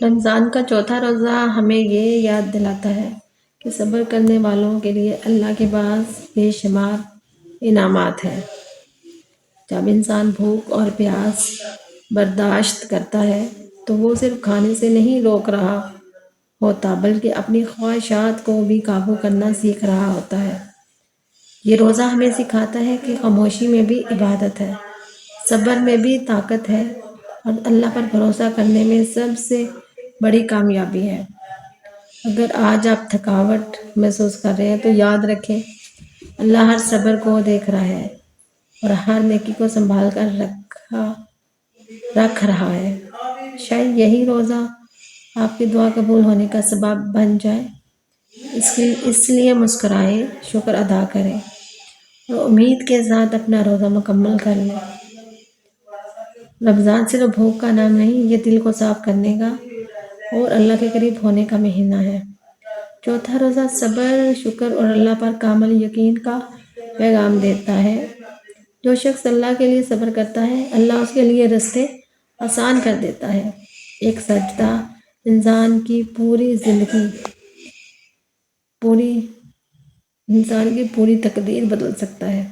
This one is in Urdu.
رمضان کا چوتھا روزہ ہمیں یہ یاد دلاتا ہے کہ صبر کرنے والوں کے لیے اللہ کے پاس بے شمار انعامات ہیں۔ جب انسان بھوک اور پیاس برداشت کرتا ہے تو وہ صرف کھانے سے نہیں روک رہا ہوتا بلکہ اپنی خواہشات کو بھی قابو کرنا سیکھ رہا ہوتا ہے۔ یہ روزہ ہمیں سکھاتا ہے کہ خاموشی میں بھی عبادت ہے، صبر میں بھی طاقت ہے اور اللہ پر بھروسہ کرنے میں سب سے بڑی کامیابی ہے۔ اگر آج آپ تھکاوٹ محسوس کر رہے ہیں تو یاد رکھیں اللہ ہر صبر کو دیکھ رہا ہے اور ہر نیکی کو سنبھال کر رکھ رہا ہے۔ شاید یہی روزہ آپ کی دعا قبول ہونے کا سبب بن جائے۔ اس لیے مسکرائیں، شکر ادا کریں اور امید کے ساتھ اپنا روزہ مکمل کر لیں۔ رمضان صرف بھوک کا نام نہیں، یہ دل کو صاف کرنے کا اور اللہ کے قریب ہونے کا مہینہ ہے۔ چوتھا روزہ صبر، شکر اور اللہ پر کامل یقین کا پیغام دیتا ہے۔ جو شخص اللہ کے لیے صبر کرتا ہے، اللہ اس کے لیے راستے آسان کر دیتا ہے۔ ایک سجدہ انسان کی پوری تقدیر بدل سکتا ہے۔